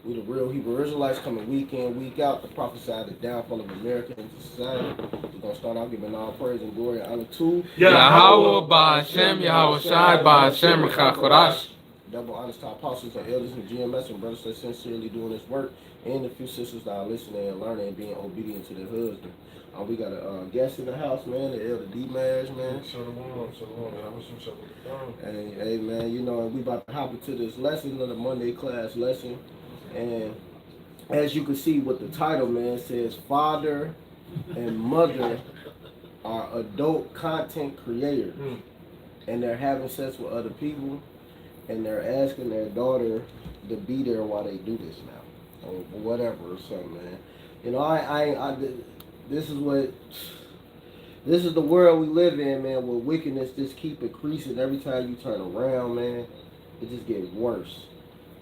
We the real Hebrew Israelites coming week in, week out to prophesy the downfall of American society. We're going to start out giving all praise and glory and honor to Yahweh Ba'Hashem, Yahweh Shai Ba'Hashem, Chakorash. double honors to our apostles and elders and GMS and brothers that sincerely doing this work, and the few sisters that are listening and learning and being obedient to their husband. We got a guest in the house, man, the elder D-Mash, man. Shalom, man. I wish you shalom. Hey, man, you know, we about to hop into this lesson, another Monday class lesson. And as you can see with the title, man, it says father and mother are adult content creators. And they're having sex with other people, and they're asking their daughter to be there while they do this now, or whatever, or something, man. You know, this is the world we live in, man, where wickedness just keep increasing every time you turn around, man. It just gets worse.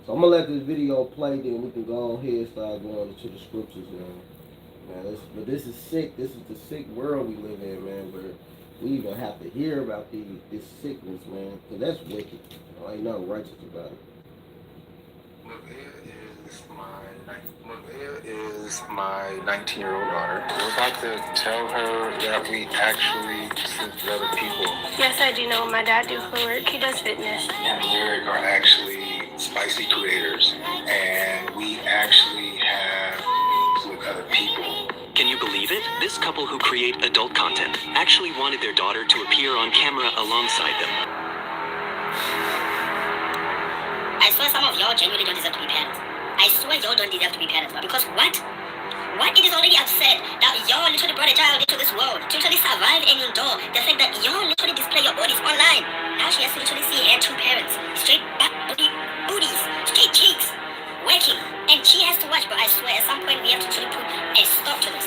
So I'm gonna let this video play, then we can go ahead and start going into the scriptures, man. But this is sick. This is the sick world we live in, man, where we even have to hear about this sickness, man. Cause that's wicked. Ain't nothing righteous about it. Mavea is my 19-year-old daughter. We're about to tell her that we actually sleep with other people. Yes, I do know. My dad do her work. He does fitness. And we are actually spicy creators. And we actually have with other people. Can you believe it? This couple who create adult content actually wanted their daughter to appear on camera alongside them. I swear some of y'all genuinely don't deserve to be parents. I swear y'all don't deserve to be parents, because what? It is already absurd that y'all literally brought a child into this world to literally survive and endure the fact that y'all literally display your bodies online. Now she has to literally see her two parents, straight back booties, straight cheeks, working. And she has to watch, but I swear at some point we have to literally put a stop to this.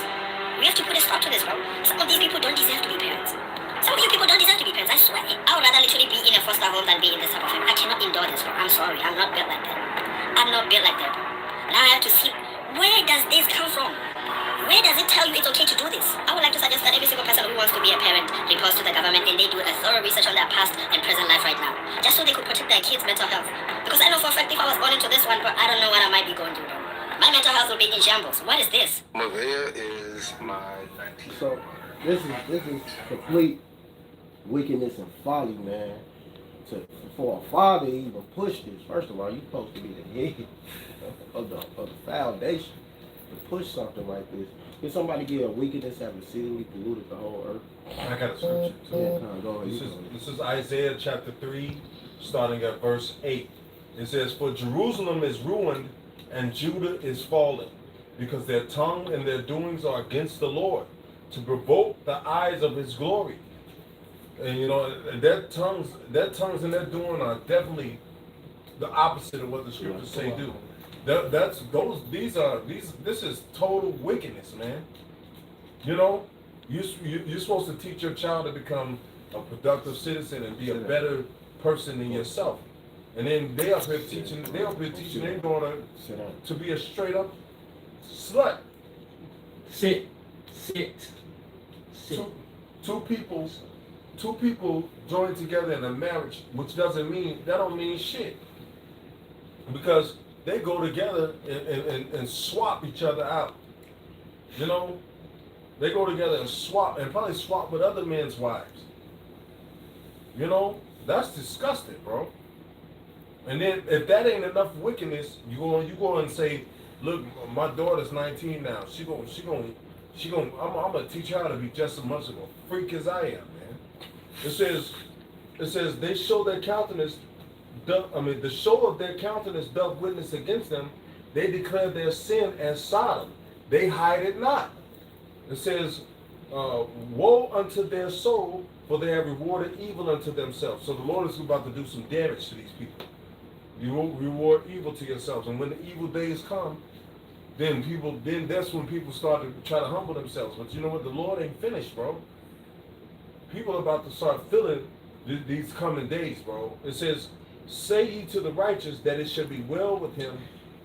We have to put a stop to this, bro. Some of these people don't deserve to be parents. Some of you people don't deserve to be parents, I swear. I would rather literally be in a foster home than be in this type of family. I cannot endure this, bro. I'm sorry. I'm not built like that. I'm not built like that, bro. Now I have to see, where does this come from? Where does it tell you it's okay to do this? I would like to suggest that every single person who wants to be a parent reports to the government and they do a thorough research on their past and present life right now. Just so they could protect their kids' mental health. Because I know for a fact if I was born into this one, bro, I don't know what I might be going through, bro. My mental health will be in shambles. What is this? Mavea is my 19-year-old So this is complete wickedness and folly, man. For a father to even push this, first of all, you're supposed to be the head of the foundation to push something like this. Can somebody get a wickedness have exceedingly polluted the whole earth? I got a scripture. Yeah, go ahead. This is Isaiah chapter 3, starting at verse 8. It says, "For Jerusalem is ruined and Judah is fallen, because their tongue and their doings are against the Lord, to provoke the eyes of his glory." And you know, their tongues and their doing are definitely the opposite of what the scriptures say do. This is total wickedness, man. You know, you're supposed to teach your child to become a productive citizen and be a better person than yourself. And then they up here teaching their daughter to be a straight up slut. Sit. Two people join together in a marriage, which don't mean shit. Because they go together and swap each other out. You know? They go together and swap, and probably swap with other men's wives. You know? That's disgusting, bro. And then if that ain't enough wickedness, you go and say, look, my daughter's 19 now. I'm gonna teach her to be just as much of a freak as I am, man. It says they show their countenance. The show of their countenance doth witness against them. They declare their sin as Sodom. They hide it not. It says, woe unto their soul, for they have rewarded evil unto themselves. So the Lord is about to do some damage to these people. You will reward evil to yourselves, and when the evil days come, then that's when people start to try to humble themselves. But you know what? The Lord ain't finished, bro. People are about to start feeling these coming days, bro. It says, say ye to the righteous that it shall be well with him,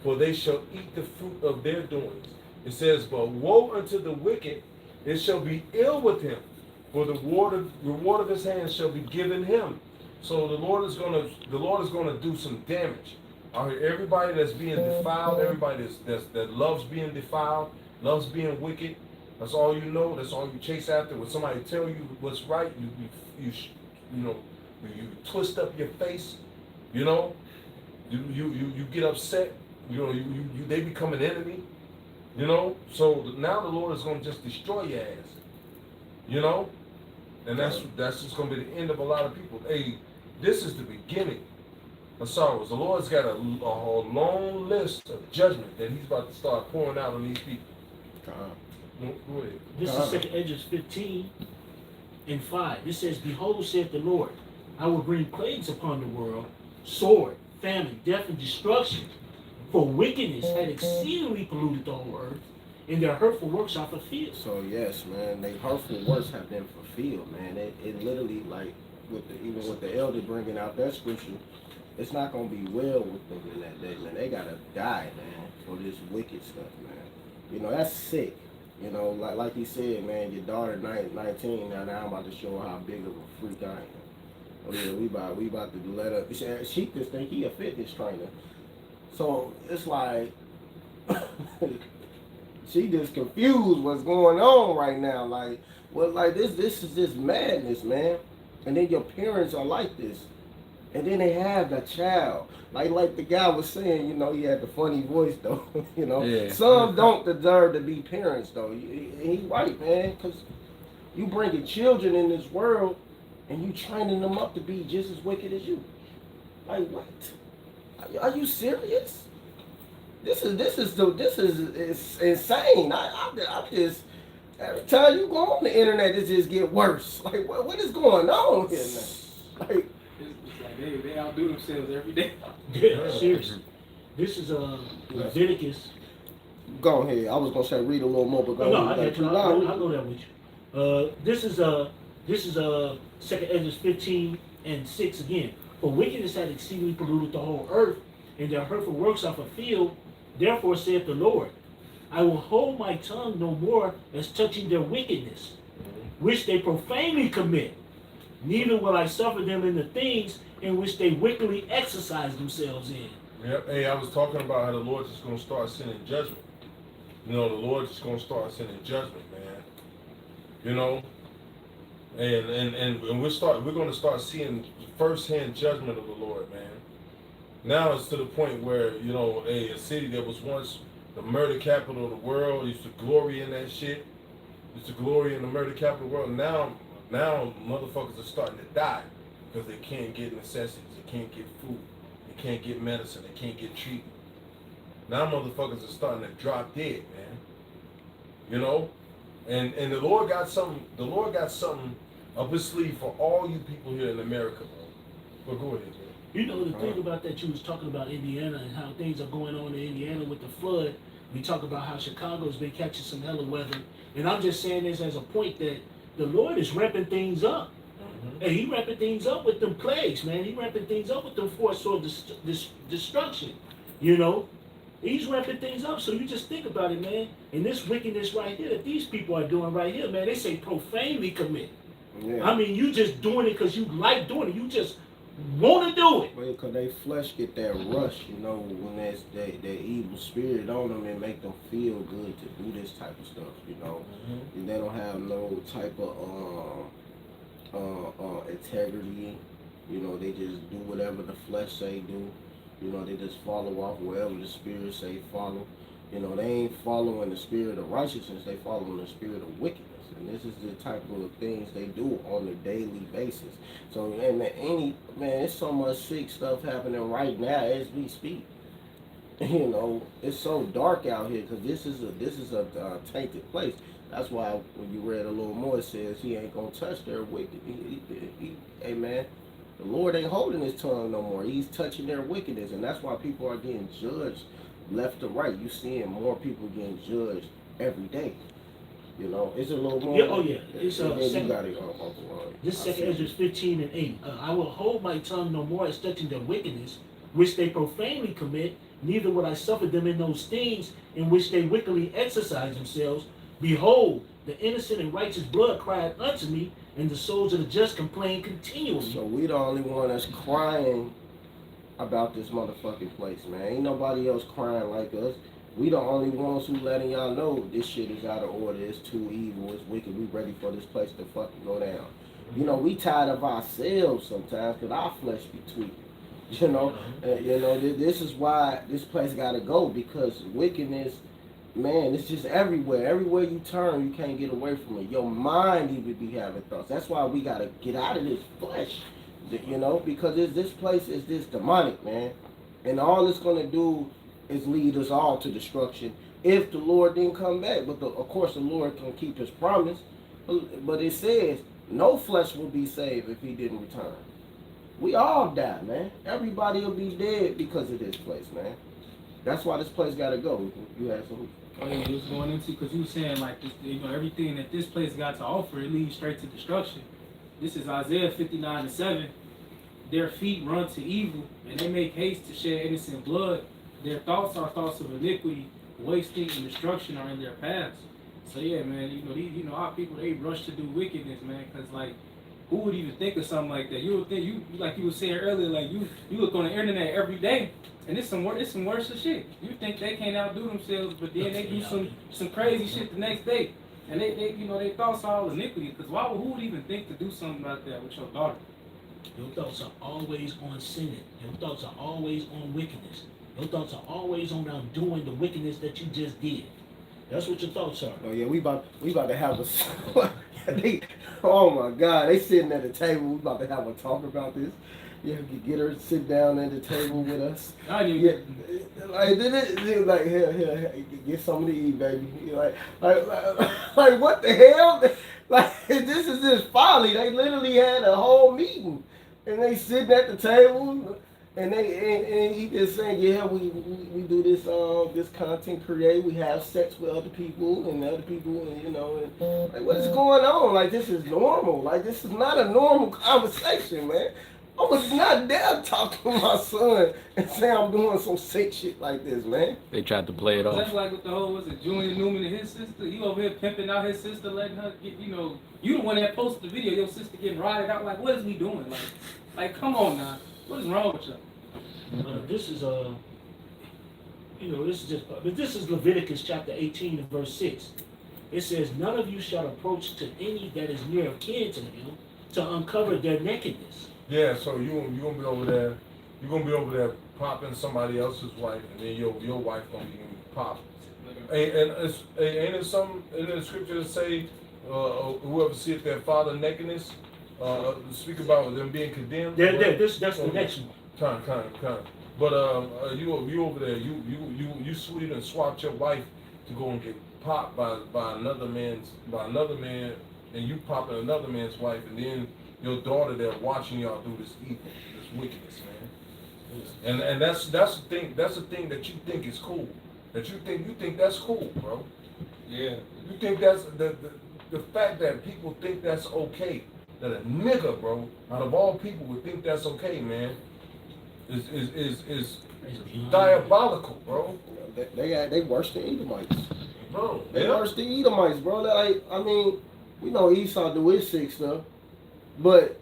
for they shall eat the fruit of their doings. It says, but woe unto the wicked, it shall be ill with him, for the reward of his hands shall be given him. So the Lord is gonna do some damage. I hear everybody that's being defiled, everybody that loves being defiled, loves being wicked. That's all you know. That's all you chase after. When somebody tell you what's right, you twist up your face. You know, you get upset. You know, they become an enemy. You know, so now the Lord is going to just destroy your ass. You know, and that's just going to be the end of a lot of people. Hey, this is the beginning of sorrows. The Lord's got a long list of judgment that He's about to start pouring out on these people. Go ahead. This is 2 Edges 15 and 5. It says, Behold, saith the Lord, I will bring plagues upon the world, sword, famine, death, and destruction. For wickedness had exceedingly polluted the whole earth, and their hurtful works are fulfilled. So yes, man, they hurtful works have been fulfilled, man. It literally, like, even with the elder bringing out that scripture, it's not gonna be well with them in that day, man. They gotta die, man, for this wicked stuff, man. You know, that's sick. You know, like he said, man, your daughter 19 now. I'm about to show her how big of a freak I am. Oh yeah, we about to let her. She just think he a fitness trainer. So it's like she just confused what's going on right now. Like, well, like this is just madness, man. And then your parents are like this, and then they have the child. Like the guy was saying, you know, he had the funny voice though. You know, Yeah. Some don't deserve to be parents though. He right, man, because you bringing children in this world, and you training them up to be just as wicked as you. Like what? Are you serious? This is it's insane. I just every time you go on the internet, it just get worse. Like what is going on here, man? Like It's like they outdo themselves every day. Yeah, seriously. This is Leviticus. go ahead. I was gonna say read a little more, but go No, I ahead. got you. I'll go there with you. This is 2 Edges 15 and 6 again. For wickedness had exceedingly polluted the whole earth, and their hurtful works are fulfilled. Therefore saith the Lord, I will hold my tongue no more as touching their wickedness, which they profanely commit. Neither will I suffer them in the things in which they wickedly exercise themselves in. Yep. Hey, I was talking about how the Lord's just going to start sending judgment. You know, the Lord's just going to start sending judgment, man. You know, and we're going to start seeing firsthand judgment of the Lord, man. Now it's to the point where, you know, a city that was once the murder capital of the world used to glory in that shit. Used to glory in the murder capital of the world. Now motherfuckers are starting to die because they can't get necessities. They can't get food. They can't get medicine. They can't get treatment. Now motherfuckers are starting to drop dead, man. You know, and the Lord got something. The Lord got something up his sleeve for all you people here in America, bro. But go ahead, bro. You know, the thing about that, you was talking about Indiana and how things are going on in Indiana with the flood. We talk about how Chicago's been catching some hella weather. And I'm just saying this as a point that the Lord is ramping things up. And he ramping things up with them plagues, man. He ramping things up with them force or destruction. You know? He's ramping things up. So you just think about it, man. And this wickedness right here that these people are doing right here, man, they say profanely commit. Yeah. I mean, you just doing it because you like doing it. You just want to do it. Well, because they flesh get that rush, you know, when there's that evil spirit on them and make them feel good to do this type of stuff, you know. And they don't have no type of integrity, you know. They just do whatever the flesh say do, you know. They just follow off wherever the spirit say follow, you know. They ain't following the spirit of righteousness, they following the spirit of wickedness. And this is the type of things they do on a daily basis. So, and man, it's so much sick stuff happening right now as we speak. You know, it's so dark out here because this is a tainted place. That's why when you read a little more, it says he ain't gonna touch their wicked. Hey man, the Lord ain't holding his tongue no more. He's touching their wickedness, and that's why people are getting judged left to right. You seeing more people getting judged every day. You know, it's a little more. Yeah, oh yeah. It's this 2 Ezra 15 and 8. I will hold my tongue no more as touching their wickedness, which they profanely commit, neither will I suffer them in those things in which they wickedly exercise themselves. Behold, the innocent and righteous blood cried unto me, and the souls of the just complain continually. So we the only one that's crying about this motherfucking place, man. Ain't nobody else crying like us. We the only ones who letting y'all know this shit is out of order. It's too evil. It's wicked. We ready for this place to fucking go down. You know, we tired of ourselves sometimes because our flesh be tweaking. This is why this place gotta go, because wickedness, man, it's just everywhere. Everywhere you turn, you can't get away from it. Your mind even be having thoughts. That's why we gotta get out of this flesh, because this place is this demonic, man, and all it's gonna do is lead us all to destruction if the Lord didn't come back. But of course, the Lord can keep His promise. But it says no flesh will be saved if He didn't return. We all die, man. Everybody will be dead because of this place, man. That's why this place gotta go. You had some. Oh yeah, you was going into, because you were saying like this, everything that this place got to offer, it leads straight to destruction. This is Isaiah 59:7. Their feet run to evil, and they make haste to shed innocent blood. Their thoughts are thoughts of iniquity, wasting and destruction are in their paths. So yeah, man, our people, they rush to do wickedness, man, because like, who would even think of something like that? You would think, like you were saying earlier, like you look on the internet every day, and it's some worse shit. You think they can't outdo themselves, but then they do some crazy shit the next day, and their thoughts are all iniquity. Because who would even think to do something like that with your daughter? Your thoughts are always on sinning. Your thoughts are always on wickedness. Your thoughts are always on doing the wickedness that you just did. That's what your thoughts are. Oh yeah, we about to have a. Oh my God, they sitting at the table. We about to have a talk about this. Yeah, get her to sit down at the table with us. Yeah, like here, get something to eat, baby. Like what the hell? Like this is just folly. They literally had a whole meeting, and they sitting at the table. And he just saying, yeah, we do this content create. We have sex with other people and other people, and like what is going on? Like this is normal. Like this is not a normal conversation, man. I was not there talking to my son and say I'm doing some sick shit like this, man. They tried to play it off. That's like with the whole, was it Julian Newman and his sister? You over here pimping out his sister, letting her get, you the one that posted the video, your sister getting rotted out. Like, what is we doing? Like, come on now. What is wrong with you? This is this is Leviticus chapter 18 and verse 6. It says, none of you shall approach to any that is near of kin to him to uncover their nakedness. Yeah, so you gonna be over there. You're gonna be over there popping somebody else's wife, and then your wife gonna be popped. And ain't it something in the scripture that say, whoever seeth their father nakedness, speak about them being condemned? That's the next one. Kind. But you over there, you sweet and swapped your wife to go and get popped by another man, and you popping another man's wife, and then your daughter there watching y'all do this evil, this wickedness, man. And that's the thing that you think is cool. That you think that's cool, bro. Yeah. You think that's the fact that people think that's okay. That a nigga, bro, out of all people would think that's okay, man. Is diabolical, bro. They worse than Edomites. Bro, They worse than Edomites, bro. Like, I mean, we know Esau do his sick stuff, but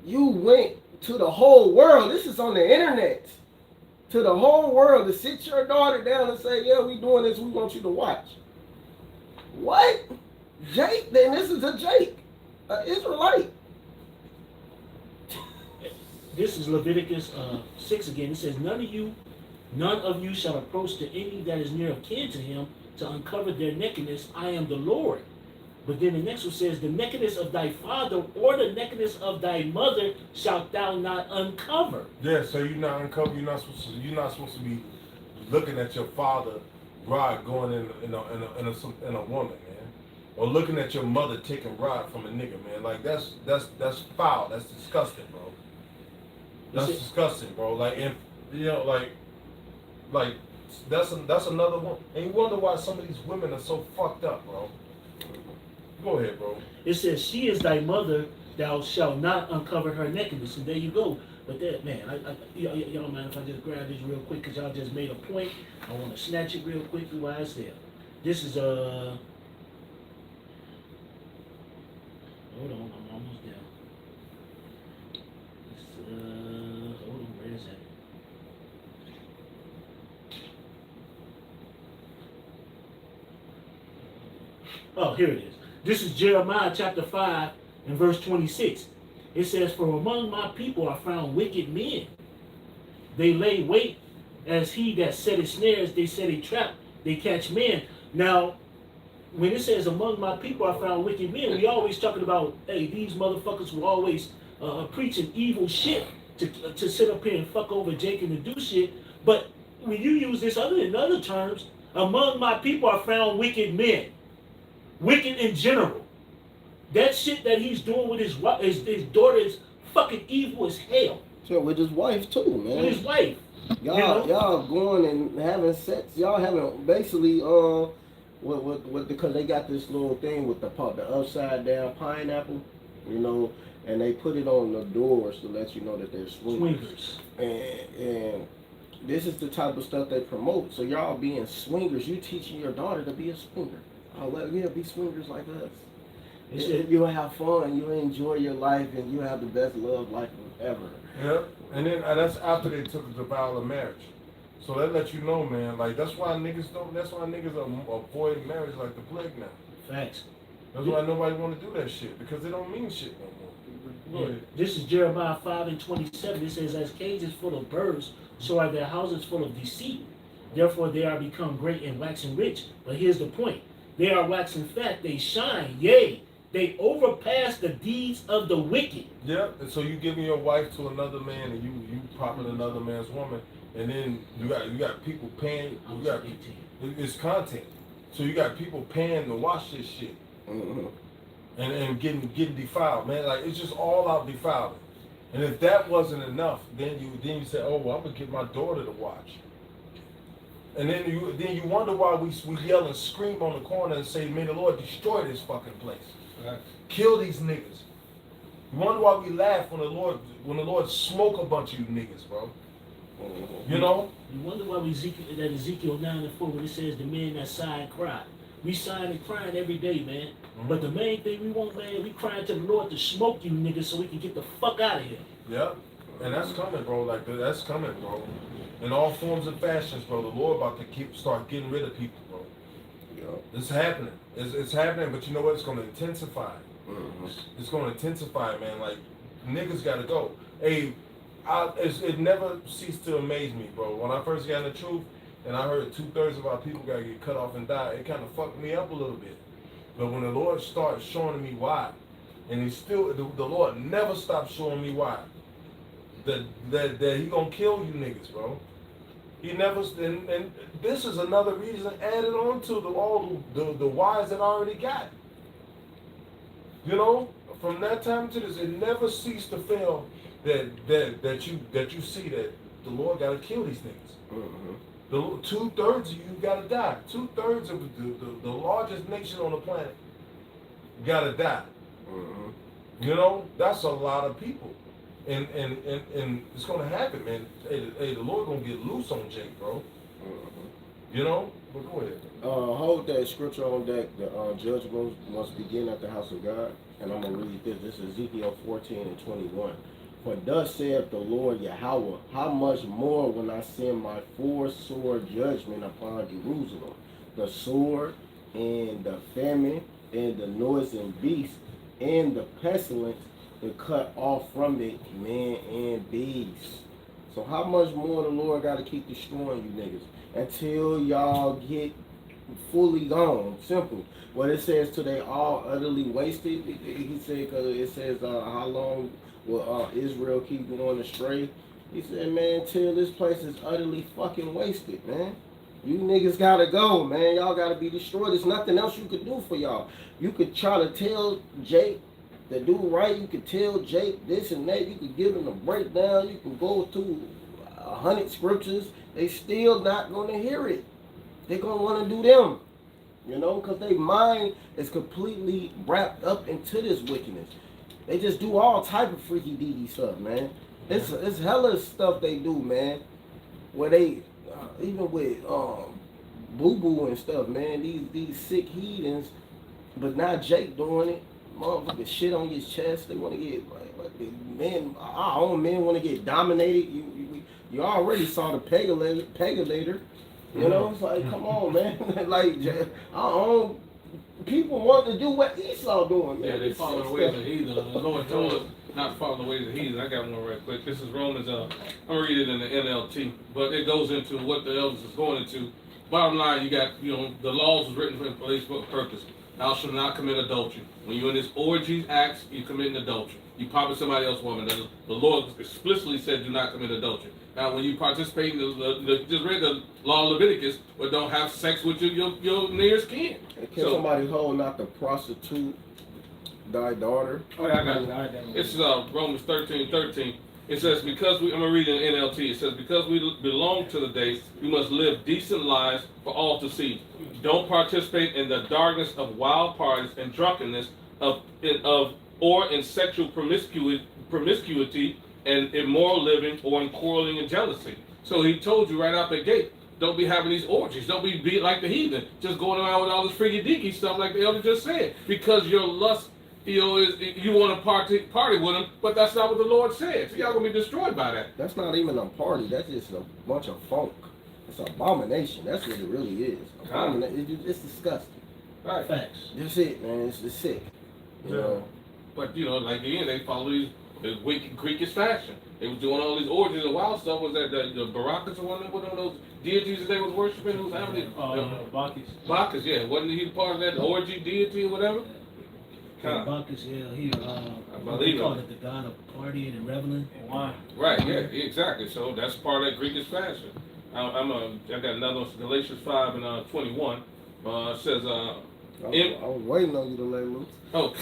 you went to the whole world. This is on the internet. To the whole world to sit your daughter down and say, yeah, we doing this. We want you to watch. What? Jake? Then this is a Jake, an Israelite. This is Leviticus 6 again. It says, none of you shall approach to any that is near of kin to him to uncover their nakedness. I am the Lord. But then the next one says, the nakedness of thy father or the nakedness of thy mother shalt thou not uncover. Yeah, so you're not uncover. You're not supposed to be looking at your father rod going in a woman, man, or looking at your mother taking rod from a nigga, man. Like that's foul. That's disgusting, bro. That's disgusting, bro. Like, and like that's another one. And you wonder why some of these women are so fucked up, bro. Go ahead, bro. It says, she is thy mother, thou shalt not uncover her nakedness. And there you go. But that, man, y'all mind if I just grab this real quick, because y'all just made a point. I want to snatch it real quick while it's there. This is, hold on, I'm almost there. Hold on, where is that? Oh, here it is. This is Jeremiah chapter 5 and verse 26. It says, "For among my people are found wicked men. They lay wait as he that setteth snares, they set a trap, they catch men." Now, when it says among my people are found wicked men, we always talking about, hey, these motherfuckers were always preaching evil shit to sit up here and fuck over Jacob and do shit. But when you use this in other terms, among my people are found wicked men. Wicked in general. That shit that he's doing with his daughter is fucking evil as hell. So with his wife too, man. With his wife. Y'all going and having sex. Y'all having basically because they got this little thing with the upside down pineapple, you know, and they put it on the doors to let you know that they're swingers. And this is the type of stuff they promote. So y'all being swingers, you teaching your daughter to be a swinger. Oh well, yeah, be swingers like us. You'll have fun, you'll enjoy your life, and you have the best love life ever. Yeah, and then that's after they took the vow of marriage. So that lets you know, man. Like that's why niggas avoid marriage like the plague now. Facts. That's why nobody want to do that shit because it don't mean shit no more. Yeah. This is Jeremiah 5 and 27. It says, "As cages full of birds, so are their houses full of deceit. Therefore they are become great and waxing rich." But here's the point. They are waxing fat, they shine, yea, they overpass the deeds of the wicked. Yeah, and so you giving your wife to another man and you propping another man's woman, and then you got people paying. It's content. So you got people paying to watch this shit, and getting defiled, man. Like it's just all out defilement. And if that wasn't enough, then you say, oh well, I'm gonna get my daughter to watch. And then you wonder why we yell and scream on the corner and say, may the Lord destroy this fucking place. Right. Kill these niggas. You wonder why we laugh when the Lord smoke a bunch of you niggas, bro. You know? You wonder why Ezekiel 9 and 4 when it says the men that sigh and cry. We sighing and crying every day, man. But the main thing we want, man, we crying to the Lord to smoke you niggas so we can get the fuck out of here. Yeah. And that's coming, bro. Like that's coming, bro. In all forms and fashions, bro. The Lord about to start getting rid of people, bro. Yeah. It's happening. It's happening, but you know what? It's going to intensify. It's going to intensify, man. Like, niggas got to go. Hey, it never ceased to amaze me, bro. When I first got in the truth, and I heard 2/3 of our people got to get cut off and die, it kind of fucked me up a little bit. But when the Lord started showing me why, and the Lord never stopped showing me why, that he gonna kill you niggas, bro. He never, and this is another reason added on to all the whys that I already got. You know, from that time to this, it never ceased to fail that you see that the Lord got to kill these niggas. The 2/3 of you got to die. 2/3 of the largest nation on the planet got to die. You know, that's a lot of people. And it's gonna happen, man. Hey, the Lord gonna get loose on Jake, bro. You know? But go ahead. Hold that scripture on deck. The judgment must begin at the house of God. And I'm gonna read this. This is Ezekiel 14 and 21. For thus saith the Lord Yahweh, how much more when I send my sword judgment upon Jerusalem, the sword and the famine and the noisome beast and the pestilence to cut off from it man and beast. So how much more the Lord got to keep destroying you niggas until y'all get fully gone? Simple. What it says till they all utterly wasted. He said, because it says how long will Israel keep going astray? He said, man, till this place is utterly fucking wasted, man. You niggas gotta go, man. Y'all gotta be destroyed. There's nothing else you could do for y'all. You could try to tell Jake to do right. You could tell Jake this and that. You could give him a breakdown. You can go through 100 scriptures. They still not gonna hear it. They're gonna want to do them, you know, because their mind is completely wrapped up into this wickedness. They just do all type of freaky deaky stuff, man. It's hella stuff they do, man. Where they even with boo boo and stuff, man. These sick heathens, but not Jake doing it. Motherfucking shit on his chest. They want to get men. Our own men want to get dominated. You already saw the pegulator. You know, it's like, come on, man. Like our own people want to do what Esau doing, man. Yeah, they follow the ways of heathen. The Lord told us not to follow the ways of heathen. I got one right quick. This is Romans. I'm gonna read it in the NLT, but it goes into what the elders is going into. Bottom line, you got the laws was written for place for a purpose. Thou shalt not commit adultery. When you're in this orgies acts, you committing adultery. You popping somebody else's woman. The Lord explicitly said, do not commit adultery. Now, when you participate in just read the law of Leviticus, but don't have sex with your nearest kin. Can somebody hold not to prostitute thy daughter? Oh, yeah, I got it. It's Romans 13:13. It says, because I'm going to read it in NLT. It says, because we belong to the day, we must live decent lives for all to see. Don't participate in the darkness of wild parties and drunkenness or in sexual promiscuity and immoral living or in quarreling and jealousy. So he told you right out the gate, don't be having these orgies. Don't be like the heathen, just going around with all this freaky deaky stuff like the elder just said. Because your lust, is you want to party with them, but that's not what the Lord said. So y'all gonna be destroyed by that. That's not even a party. That's just a bunch of funk. It's an abomination. That's what it really is. It's disgusting. Right. Facts. That's it, man. It's just sick. You know. But like again, they follow these wicked Greekish fashion. They was doing all these orgies and wild stuff. Was that the Barakas or one of those deities that they was worshiping? Who's having Bacchus. Bacchus, yeah. Wasn't he part of that orgy deity or whatever? Bacchus, yeah, he believe called it the god of partying and reveling and wine. Right, yeah, exactly. So that's part of that Greekish fashion. I got another one, Galatians 5 and 21. It says, I was waiting on you to lay loose. Oh.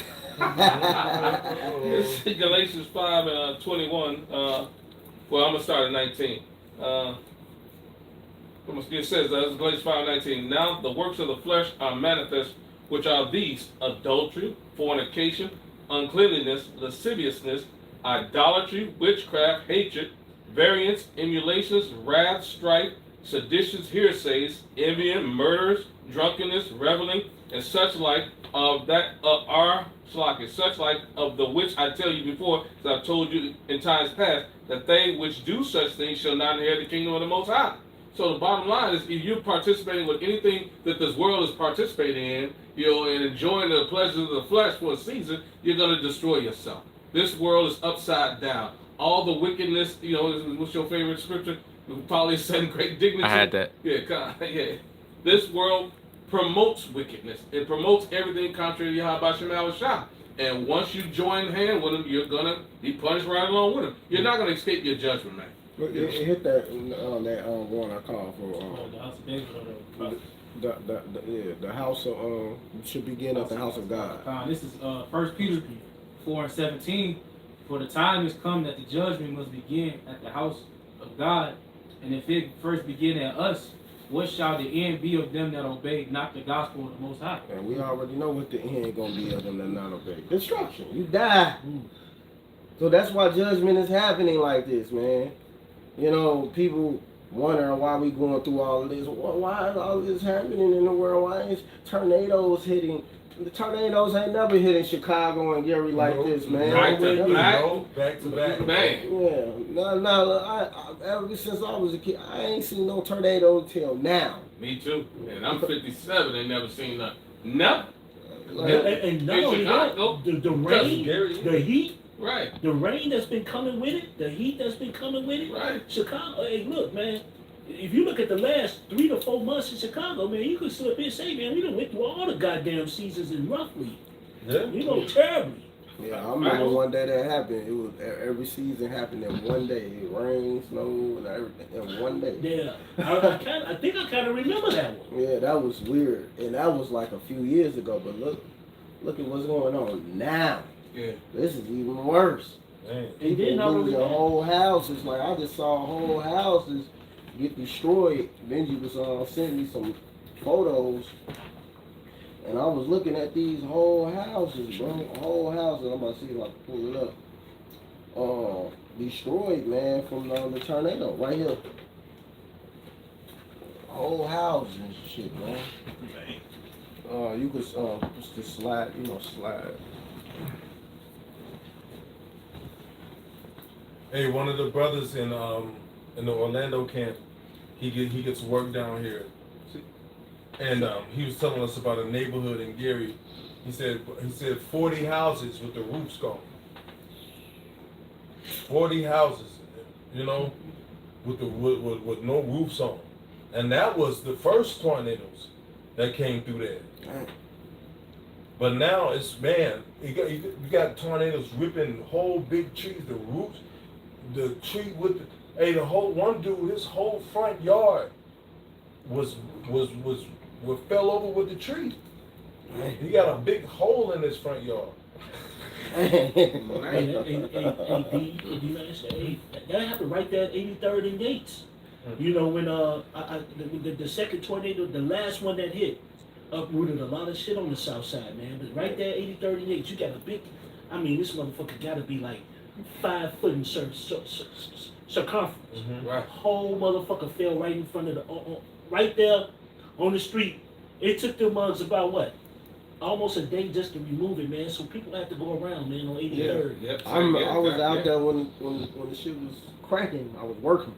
It's Galatians 5 and 21. Well, I'm going to start at 19. It says, Galatians 5:19. Now the works of the flesh are manifest, which are these: adultery, fornication, uncleanliness, lasciviousness, idolatry, witchcraft, hatred, variance, emulations, wrath, strife, seditions, heresies, envying, murders, drunkenness, reveling, and such like of the which I tell you before, as I've told you in times past, that they which do such things shall not inherit the kingdom of the Most High. So the bottom line is, if you're participating with anything that this world is participating in, and enjoying the pleasures of the flesh for a season, you're going to destroy yourself. This world is upside down. All the wickedness, what's your favorite scripture? Probably said great dignity. I had that. Yeah. This world promotes wickedness. It promotes everything contrary to Yahweh Shem Shah. And once you join hand with them, you're going to be punished right along with them. You're not going to escape your judgment, man. It hit that one I called for. The house of David. The house of should begin at the house of God. This is 1 Peter 4:17. For the time is come that the judgment must begin at the house of God, and if it first begin at us, what shall the end be of them that obey not the gospel of the Most High? And we already know what the end gonna be of them that not obey. Destruction. You die. So that's why judgment is happening like this, man. People wondering why we going through all of this. Why is all this happening in the world? Why is tornadoes hitting? The tornadoes ain't never hitting Chicago and Gary like this, man. Back to back. Yeah. Ever since I was a kid, I ain't seen no tornado till now. Me too. And I'm 57. Ain't never seen nothing. Nothing. And not only that, the rain, the heat. Right. The rain that's been coming with it, the heat that's been coming with it. Right. Chicago, hey, look, man. If you look at the last 3 to 4 months in Chicago, man, you could sit up here and say, man, we done went through all the goddamn seasons in roughly. Yeah. Terribly. Yeah, I remember one day that happened. It was every season happened in one day. It rained, snowed, and everything in one day. Yeah, I think I kind of remember that one. Yeah, that was weird, and that was like a few years ago. But look at what's going on now. Yeah, this is even worse. Man. And then lose your whole house. It's like I just saw whole houses get destroyed. Benji was sending me some photos. And I was looking at these whole houses, bro. Whole houses. I'm about to see if I can pull it up. Destroyed, man, from the tornado right here. Whole houses and shit, man. You could just slide, slide. Hey, one of the brothers in the Orlando camp, he gets work down here. And he was telling us about a neighborhood in Gary. He said 40 houses with the roofs gone. 40 houses, you know, with no roofs on. And that was the first tornadoes that came through there. But now it's, man, you got tornadoes ripping whole big trees, the roots, the tree with the whole one dude, his whole front yard was fell over with the tree. He got a big hole in his front yard. Hey, that happened right there at 83rd and Gates. You know, when the second tornado, the last one that hit, uprooted a lot of shit on the south side, man. But right there, 83rd and Gates, you got a big. I mean, this motherfucker got to be like 5 foot in circumference. Mm-hmm. Right. Whole motherfucker fell right in front of the, right there on the street. It took them mugs about what? Almost a day just to remove it, man. So people have to go around, man, on 83rd. Yeah. I was out there when the shit was cracking. I was working.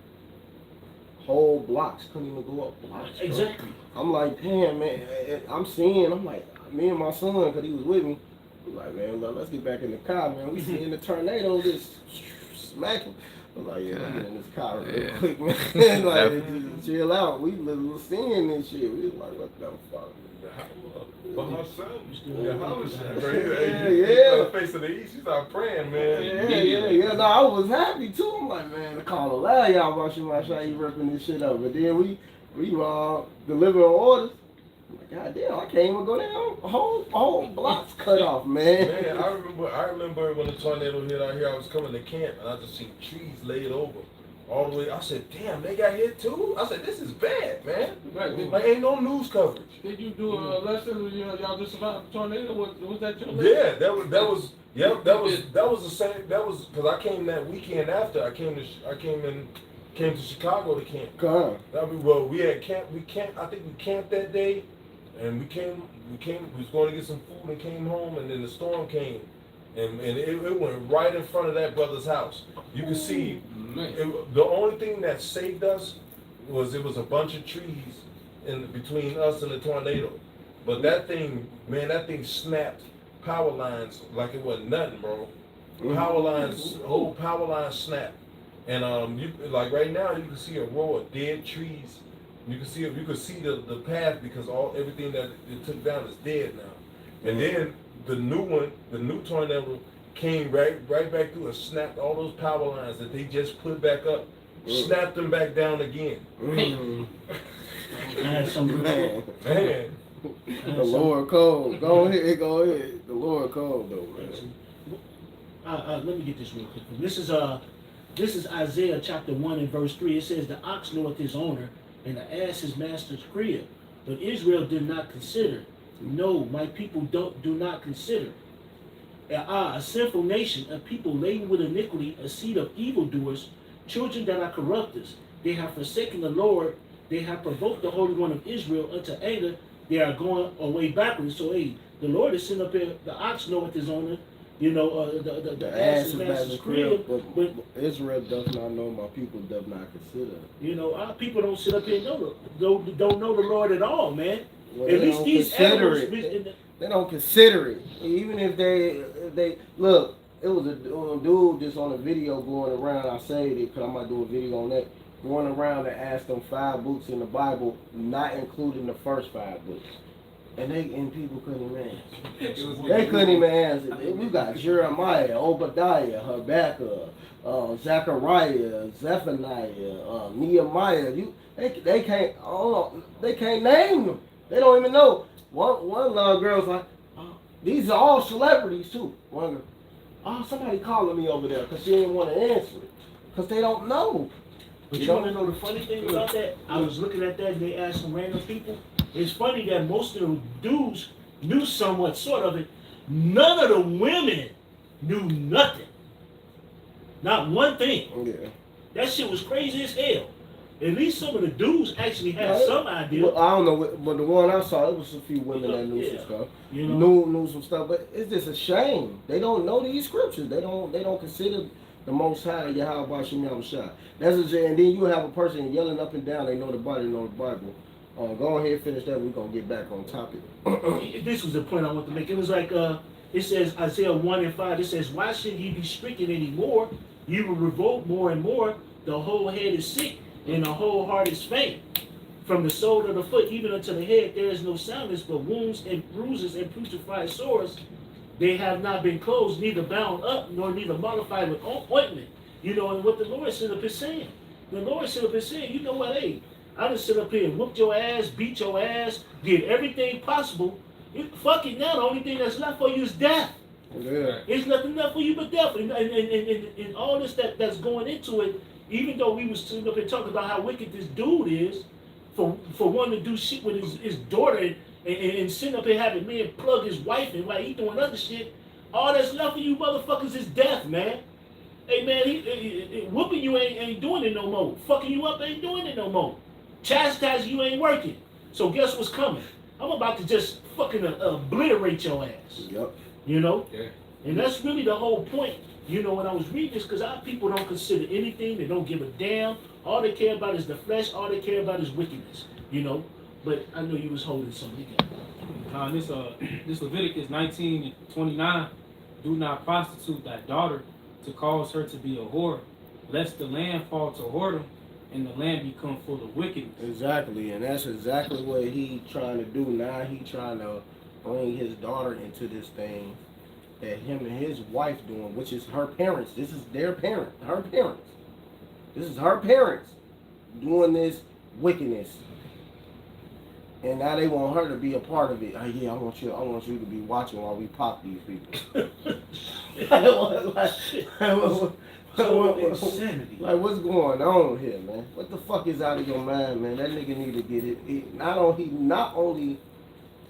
Whole blocks couldn't even go up blocks. Exactly. I'm like, damn, man. I'm like, me and my son, because he was with me. I'm like, man, let's get back in the car, man. We seeing the tornado just smacking. I'm like, yeah, let's get in this car real quick, man. Like, chill out. We was seeing this shit. We was like, what the fuck? But her son, face of the east, she started praying, man. Yeah. No, I was happy too. I'm like, man, I call a lot of y'all about my shot, you ripping this shit up. But then we delivering orders. I'm like, God damn, I can't even go down. Whole blocks cut off, man. Man, I remember when the tornado hit out here, I was coming to camp and I just seen trees laid over. All the way, I said, damn, they got hit too? I said, this is bad, man. Right. Like, ain't no news coverage. Did you do a lesson, y'all just survived the tornado? Was that your lesson? Yeah, that was the same, because I came that weekend after, I came to Chicago to camp. We had camp, I think we camped that day, and we was going to get some food and came home, and then the storm came. And it went right in front of that brother's house. You can see, the only thing that saved us was it was a bunch of trees in between us and the tornado. But that thing snapped power lines like it wasn't nothing, bro. Whole power lines snapped. And like right now, you can see a row of dead trees. You can see the path because everything that it took down is dead now. And then the new tornado came right back through and snapped all those power lines that they just put back up, snapped them back down again. Man. The Lord cold. Go ahead. The Lord cold though, man. Let me get this real quick. This is Isaiah chapter 1 and verse 3. It says, the ox knoweth his owner, and the ass his master's crib. But Israel did not consider. No, my people do not consider. A sinful nation, a people laden with iniquity, a seed of evildoers, children that are corrupters. They have forsaken the Lord. They have provoked the Holy One of Israel unto anger. They are going away backwards. So, the Lord is sitting up here. The ox knoweth his owner. The ass is master's crib. But Israel does not know. My people does not consider. Our people don't sit up here and don't know the Lord at all, man. Well, at least these animals. They don't consider it. Even if they look, it was a dude just on a video going around. I saved it because I might do a video on that. Going around and asked them 5 books in the Bible, not including the first 5 books. And people couldn't even answer. They couldn't even answer. We got Jeremiah, Obadiah, Habakkuk, Zechariah, Zephaniah, Nehemiah. They can't name them. They don't even know. One little girl's like, these are all celebrities too. One girl, somebody calling me over there because she didn't want to answer it because they don't know. But you want to know the funny thing about that? I was looking at that and they asked some random people. It's funny that most of the dudes knew somewhat sort of it. None of the women knew nothing. Not one thing. Yeah. That shit was crazy as hell. At least some of the dudes actually had some idea. Well, I don't know, but the one I saw, it was a few women that knew some stuff. Knew some stuff, but it's just a shame. They don't know these scriptures. They don't consider the Most High Yahweh Shem Yahweh Shai. And then you have a person yelling up and down. They know the Bible. Go ahead, finish that. We're gonna get back on topic. This was the point I want to make. It was like it says Isaiah 1:5. It says, "Why should ye be stricken anymore? You will revolt more and more. The whole head is sick, and the whole heart is faint. From the sole of the foot even unto the head, there is no soundness, but wounds and bruises and putrefied sores. They have not been closed, neither bound up, nor neither mollified with ointment." You know, and what the Lord sit up here saying. The Lord sit up here saying, you know what, hey, I just sit up here and whooped your ass, beat your ass, did everything possible. Fuck it now, the only thing that's left for you is death. Yeah. There's nothing left for you but death. And all this that's going into it, even though we was sitting up and talking about how wicked this dude is, for wanting to do shit with his daughter and sitting up here having men plug his wife and while he doing other shit, all that's left for you motherfuckers is death, man. Hey man, he whooping you ain't doing it no more. Fucking you up ain't doing it no more. Chastising you ain't working. So guess what's coming? I'm about to just fucking obliterate your ass. Yep. You know? Yeah. And that's really the whole point. You know, when I was reading this, because our people don't consider anything, they don't give a damn. All they care about is the flesh, all they care about is wickedness. You know? But I know you was holding something. This Leviticus 19:29, do not prostitute thy daughter to cause her to be a whore, lest the land fall to whoredom and the land become full of wickedness. Exactly, and that's exactly what he trying to do now. He trying to bring his daughter into this thing that him and his wife doing, which is her parents. This is their parent, her parents. This is her parents doing this wickedness. And now they want her to be a part of it. Oh, yeah, I want you to be watching while we pop these people. Insanity. Like, what's going on here, man? What the fuck is out of your mind, man? That nigga need to get it. Not only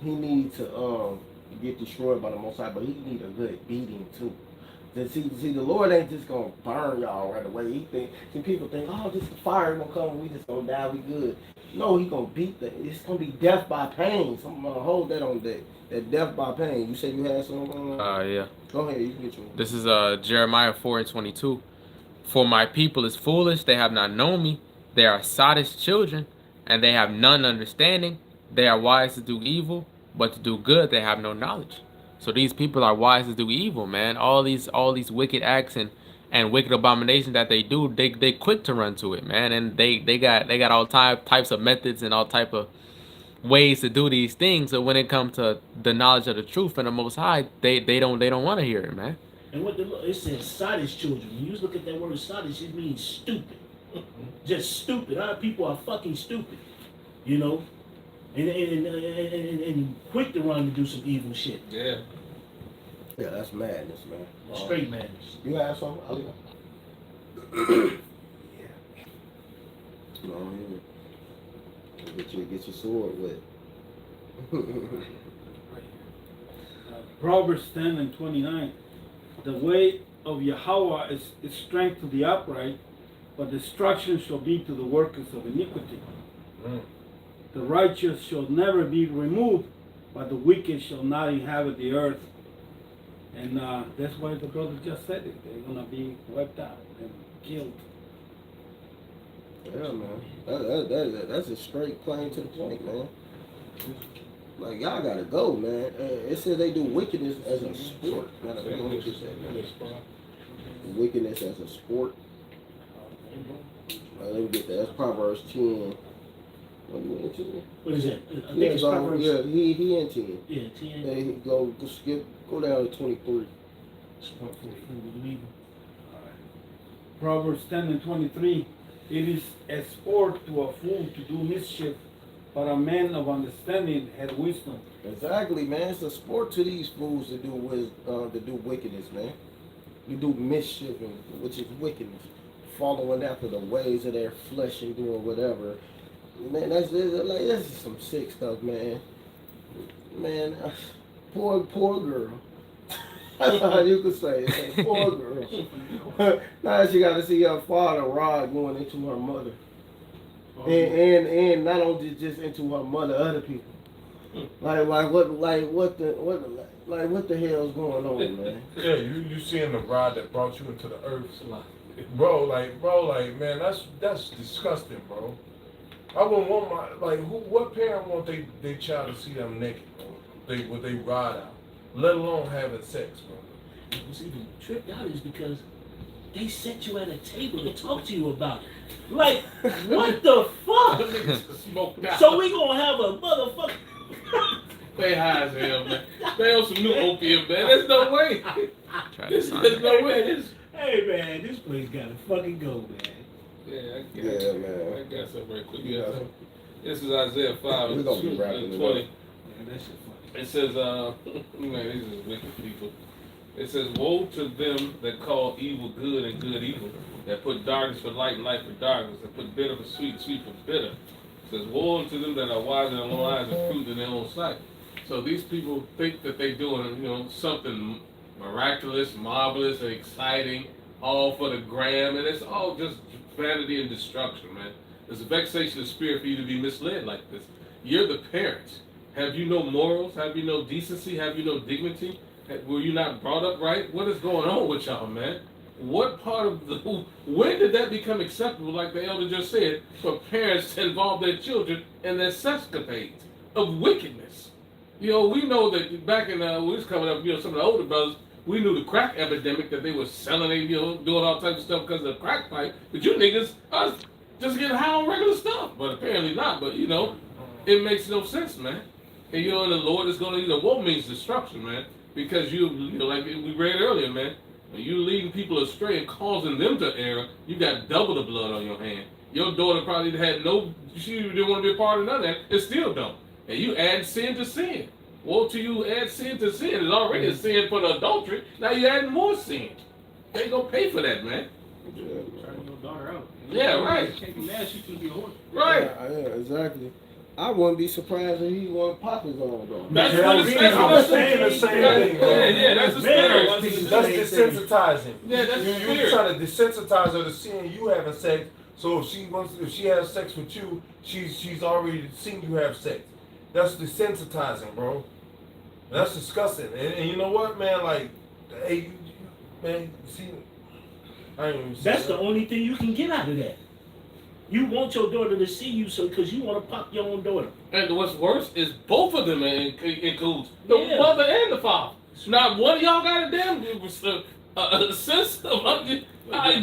he need to get destroyed by the Most High, but he need a good beating too. See, the Lord ain't just gonna burn y'all right away. People think, oh, this fire gonna come, we just gonna die, we good. No, he gonna beat it's gonna be death by pain. So I'm gonna hold that on that death by pain. You said you had something on? Yeah. Go ahead, you can get your. This is Jeremiah 4:22. For my people is foolish, they have not known me. They are sottish children, and they have none understanding. They are wise to do evil, but to do good they have no knowledge. So these people are wise to do evil, man. All these wicked acts and wicked abominations that they do, they quick to run to it, man. And they got all types of methods and all type of ways to do these things. So when it comes to the knowledge of the truth and the Most High, they don't want to hear it, man. And what it says, sottish children. When you look at that word sottish, it means stupid. Just stupid. Our people are fucking stupid. You know? And quick to run to do some evil shit. Yeah. Yeah, that's madness, man. Straight madness. You have something? Ali? Yeah. No, get your sword with. Proverbs 10:29. The way of Yahweh is strength to the upright, but destruction shall be to the workers of iniquity. The righteous shall never be removed, but the wicked shall not inhabit the earth. And that's why the brother just said it. They're going to be wiped out and killed. Yeah, man. That's a straight plain to the point, man. Like, y'all gotta go, man. It says they do wickedness as a sport. Wickedness as a sport. Let me get that. That's Proverbs 10. What is that? I think it's Proverbs. Yeah, he in 10. Yeah, 10. Then go down to 23. Proverbs 10:23. It is a sport to a fool to do mischief, but a man of understanding has wisdom. Exactly, man. It's a sport to these fools to do wickedness, man. You do mischief, which is wickedness, following after the ways of their flesh and doing whatever. Man, this is some sick stuff, man. Man, poor girl. That's how you could say it. Poor girl. Now she got to see her father Rod going into her mother, and not only just into her mother, other people. Like what the hell's going on, man? Yeah, you seeing the rod that brought you into the earth, bro. Like, man, that's disgusting, bro. I wouldn't want what parent want their child to see them naked, bro? What they ride out, let alone having sex, bro. What's even tripped out is because they set you at a table to talk to you about it. Like, what the fuck? So we gonna have a motherfucker. They high as hell, man. They on some new opium, man. There's no way. There's no way. Hey man, this place gotta fucking go, man. Yeah, man. I got something right quick. Yeah. This is Isaiah 5 We're gonna be wrapping and it 20. up. Man, that shit funny. It says, man, these are wicked people. It says, woe to them that call evil good and good evil, that put darkness for light and light for darkness, that put bitter for sweet and sweet for bitter. It says, woe unto them that are wise in their own eyes and fruit in their own sight. So these people think that they're doing, something miraculous, marvelous, and exciting, all for the gram, and it's all just vanity and destruction, man. It's a vexation of spirit for you to be misled like this. You're the parents. Have you no morals? Have you no decency? Have you no dignity? Were you not brought up right? What is going on with y'all, man? What part of when did that become acceptable, like the elder just said, for parents to involve their children in their sescapades of wickedness? We know that back in, when we was coming up, some of the older brothers, we knew the crack epidemic, that they were selling, doing all types of stuff because of the crack pipe. But you niggas are just getting high on regular stuff. But apparently not. But, it makes no sense, man. And, the Lord is going to, woe means destruction, man. Because like we read earlier, man, when you leading people astray and causing them to err, you got double the blood on your hand. Your daughter probably she didn't want to be a part of none of that. It still don't. And you add sin to sin. Woe to you, add sin to sin. It's already a sin for the adultery. Now you're adding more sin. They ain't gonna pay for that, man. Turning your daughter out. Yeah, right. You can't be mad, she could be a whore. Right. Yeah, exactly. I wouldn't be surprised if he wasn't Papa's on though. That's what I'm saying the same thing. Yeah, that's the spirit. That's desensitizing. Yeah, that's the spirit. You're trying to desensitize her to seeing you having sex. So if she has sex with you, she's already seen you have sex. That's desensitizing, bro. That's disgusting. And you know what, man? Like, hey, man, see, I ain't even That's the only thing you can get out of that. You want your daughter to see you, because you want to pop your own daughter. And what's worse is both of them includes the mother and the father. Not one of y'all got a damn sense of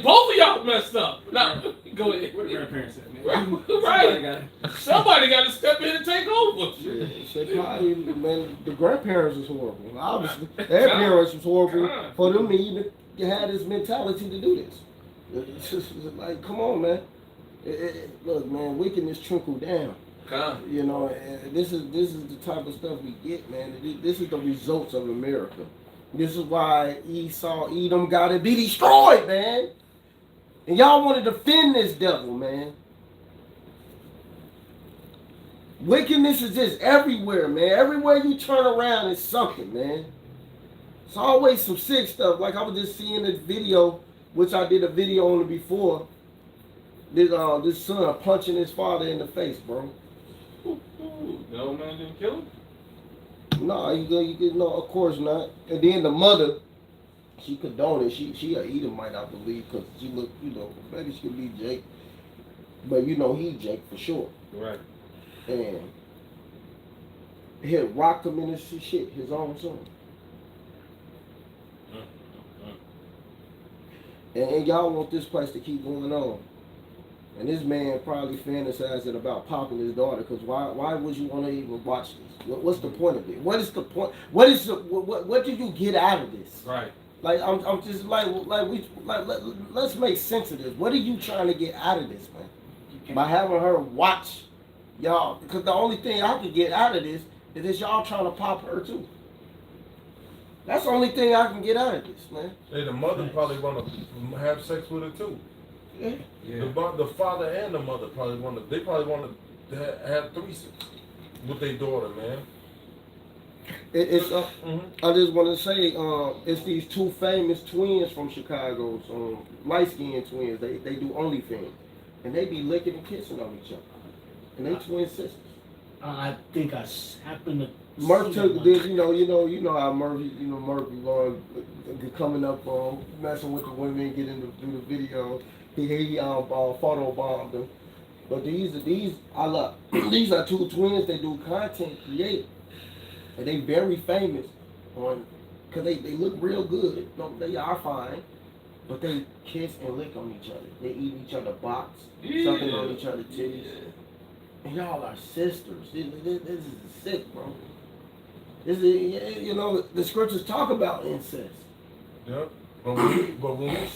both of y'all messed up. Now, go ahead. Where the grandparents at, man? Right. Somebody got to step in and take over. Yeah, man, the grandparents was horrible. Obviously, their parents was horrible for them to even have this mentality to do this. It's just like, come on, man. Look, man, wickedness trickle down. And this is the type of stuff we get, man. This is the results of America. This is why Edom gotta be destroyed, man. And y'all want to defend this devil, man. Wickedness is just everywhere, man. Everywhere you turn around is something, man. It's always some sick stuff. Like I was just seeing this video, which I did a video on it before. This son punching his father in the face, bro. No man didn't kill him? No, no, of course not. And then the mother, she condoned it. She a Edomite, I believe, because she looked, maybe she could be Jake. But he Jake for sure. Right. And he had rocked him in his shit, his own son. And y'all want this place to keep going on. And this man probably fantasizing about popping his daughter, because why would you want to even watch this? What's the point of it? What is the point? What do you get out of this? Right. Like I'm just let's make sense of this. What are you trying to get out of this, man? By having her watch y'all, because the only thing I can get out of this is that y'all trying to pop her too. That's the only thing I can get out of this, man. Hey, the mother probably want to have sex with her too. Yeah. The father and the mother probably want to have threesomes with their daughter, man. I just want to say, it's these two famous twins from Chicago, light-skinned twins. They do OnlyFans, and they be licking and kissing on each other, and they twin sisters. I think I happened to. Murph took this, you know how Murphy going coming up, messing with the women, getting to do the video. He photo bombed them, But these I love. These are two twins that do content creative, and they very famous on because they look real good. No, they are fine, but they kiss and lick on each other. They eat each other box, sucking on each other's titties. And y'all are sisters. This is sick, bro. This is, you know, the scriptures talk about incest. Yep. But when we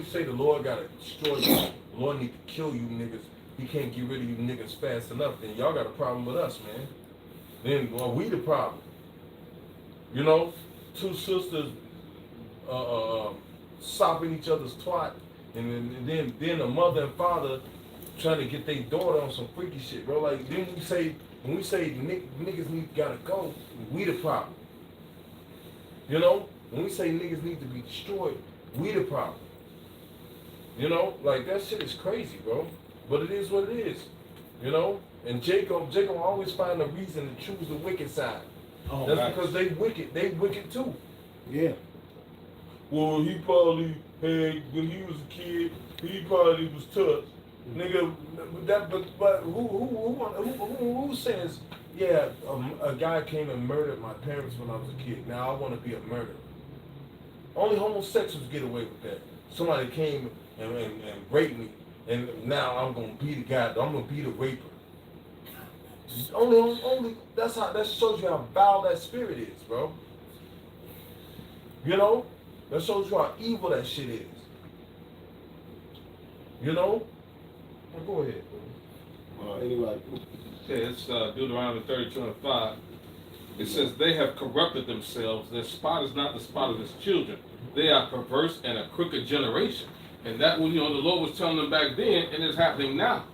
say the Lord gotta destroy you, the Lord need to kill you niggas, he can't get rid of you niggas fast enough, then y'all got a problem with us, man. Then we the problem. You know, two sisters sopping each other's twat, and then a mother and father trying to get their daughter on some freaky shit, bro. Like then when we say niggas gotta go, we the problem. You know? When we say niggas need to be destroyed, we the problem. You know, like that shit is crazy, bro. But it is what it is. You know? And Jacob always find a reason to choose the wicked side. Oh, that's because they wicked too. Yeah. Well, he probably had, when he was a kid, he probably was touched. Nigga, but who says, yeah, a guy came and murdered my parents when I was a kid. Now I want to be a murderer. Only homosexuals get away with that. Somebody came and raped me, and now I'm gonna be the guy. I'm gonna be the raper. Only that shows you how foul that spirit is, bro. You know, that shows you how evil that shit is. You know. Well, go ahead, bro. Anybody? Yeah, it's Deuteronomy 32:5. It says, they have corrupted themselves. Their spot is not the spot of his children. They are perverse and a crooked generation. And that, the Lord was telling them back then, and it's happening now.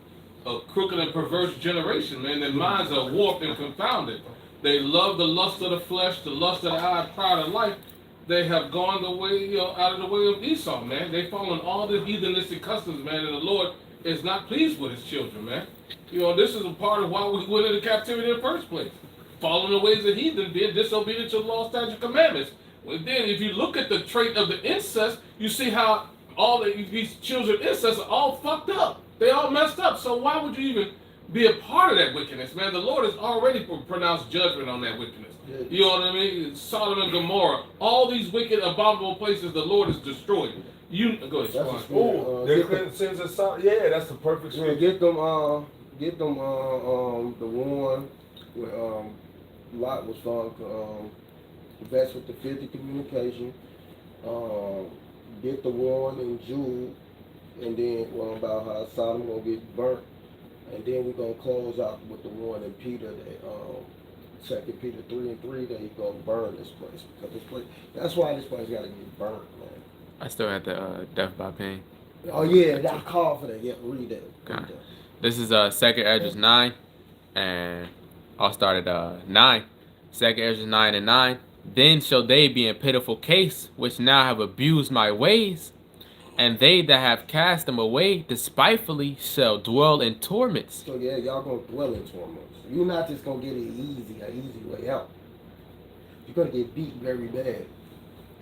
A crooked and perverse generation, man. Their minds are warped and confounded. They love the lust of the flesh, the lust of the eye, pride of life. They have gone the way, out of the way of Esau, man. They following all the heathenistic customs, man, and the Lord is not pleased with his children, man. This is a part of why we went into captivity in the first place. Following the ways of heathen, being disobedient to the law, statutes, commandments. Well, then, if you look at the trait of the incest, you see how all these children of incest are all fucked up. They all messed up. So why would you even be a part of that wickedness, man? The Lord has already pronounced judgment on that wickedness. You know what I mean? Sodom and Gomorrah, all these wicked, abominable places the Lord has destroyed. Go ahead, Squad. Oh, they're cleansing sins and sorrow. Yeah, that's the perfect scripture. Get them the one where Lot was found vexed with the filthy communication. Get the one in Jude, and then one about how Sodom gonna get burnt, and then we're gonna close out with the one in Peter that 2 Peter 3:3 that he's gonna burn this place because this place. That's why this place gotta get burnt, man. I still had the death by pain. Oh yeah, that call for that. Yeah, read that. Okay. This is 2nd Ezra 9, and I'll start at 9. 2nd Ezra 9:9. Then shall they be in pitiful case, which now have abused my ways, and they that have cast them away despitefully shall dwell in torments. So yeah, y'all gonna dwell in torments. You're not just gonna get an easy way out. You're gonna get beat very bad.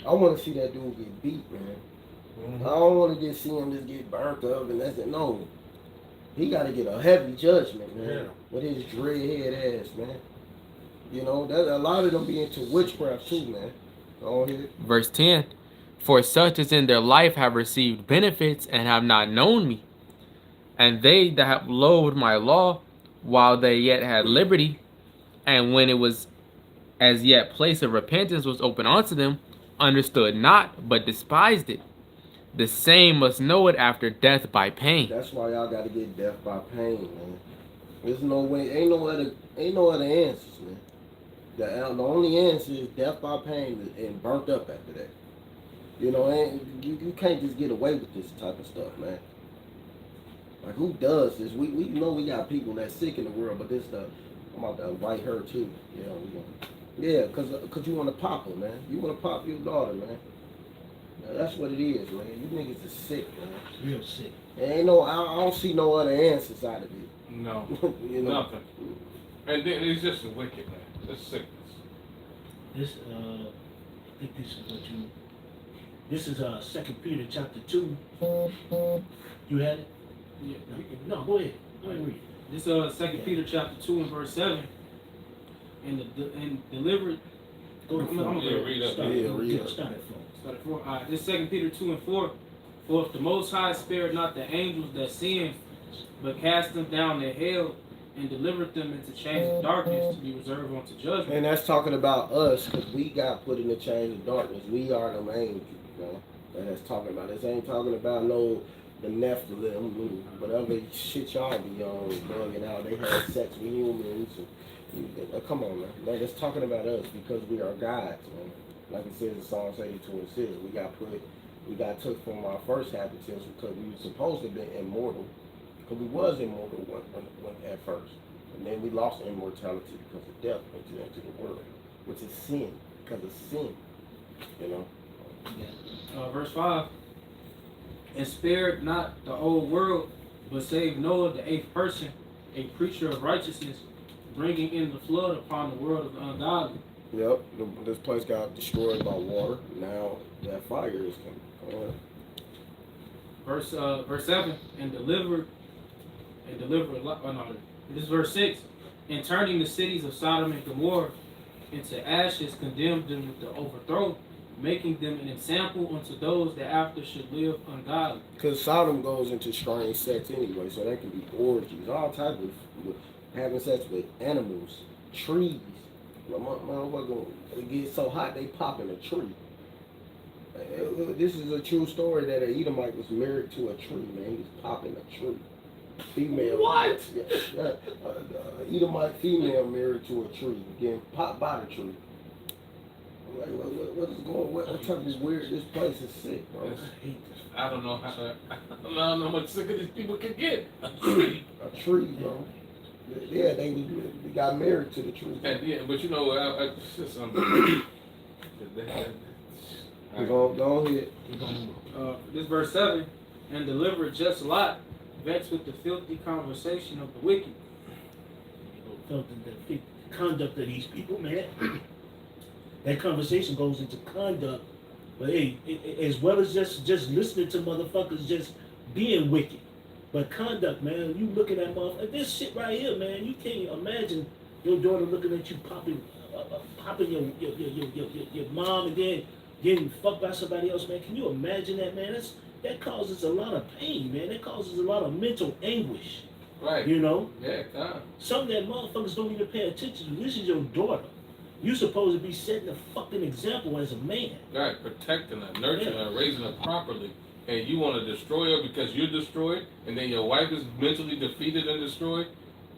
I want to see that dude get beat, man. Mm-hmm. I don't want to just see him just get burnt up and that's it. No, he got to get a heavy judgment, man. Yeah. With his dreadhead ass, man. That a lot of them be into witchcraft too, man. Go ahead. Verse 10. For such as in their life have received benefits and have not known me, and they that have loathed my law while they yet had liberty, and when it was as yet place of repentance was open unto them, understood not, but despised it. The same must know it after death by pain. That's why y'all got to get death by pain, man. There's no way, ain't no other answers, man. The only answer is death by pain and burnt up after that. And you can't just get away with this type of stuff, man. Like, who does this? We know we got people that's sick in the world, but this stuff, I'm about to invite her too. Yeah, cause you want to pop her, man. You want to pop your daughter, man. That's what it is, man. You niggas are sick, man. Real sick. I don't see no other answers out of it. No, nothing. And then it's just wicked, man. It's sickness. This, I think this is what you. This is 2 Peter chapter 2. You had it? Yeah. No, go ahead. This 2 Peter chapter 2 and verse 7. And delivered. Go I'm gonna read up. Read up. Start at 4. Start at 4. Alright, this 2 Peter 2 and 4. For if the Most High spared not the angels that sinned, but cast them down to hell and delivered them into chains of darkness to be reserved unto judgment. And that's talking about us, because we got put in the chains of darkness. We are them angels, you know. That's talking about. This ain't talking about no the Nephilim, whatever shit y'all be on, bugging out. They had sex with humans. Come on, man. Like, it's talking about us because we are gods, man. Like it says in Psalms 82 and 6, we got took from our first habitats because we were supposed to be immortal. Because we was immortal when at first. And then we lost immortality because of death into the world, which is sin, because of sin, you know. Verse 5. And spared not the old world, but saved Noah, the 8th person, a preacher of righteousness, bringing in the flood upon the world of the ungodly. Yep, this place got destroyed by water. Now that fire is coming. Verse 7. And delivered. This is verse 6. And turning the cities of Sodom and Gomorrah into ashes, condemned them with the overthrow, making them an example unto those that after should live ungodly. Because Sodom goes into strange sex anyway, so that can be orgies, all types of having sex with animals, trees. Motherfucker, it gets so hot they pop in a tree. This is a true story that an Edomite was married to a tree, man. He was popping a tree. Female. What? Yeah. Edomite female married to a tree, getting popped by the tree. Like, what is going? What type of weird? This place is sick, bro. I don't know how much sicker these people can get. A tree, bro. Yeah, they got married to the tree. And yeah, but you know, Go ahead. This verse 7. And delivered just Lot, vexed with the filthy conversation of the wicked. The conduct of these people, man. That conversation goes into conduct, but hey, as well as just listening to motherfuckers just being wicked, but conduct, man. You look at that motherfucker, this shit right here, man. You can't imagine your daughter looking at you popping your mom and then getting fucked by somebody else, man. Can you imagine that, man? That causes a lot of pain, man. That causes a lot of mental anguish. Right. You know? Yeah, God. Some of that motherfuckers don't even pay attention to. This is your daughter. You supposed to be setting a fucking example as a man. Right, protecting her, nurturing her, raising her properly. And you want to destroy her because you're destroyed, and then your wife is mentally defeated and destroyed?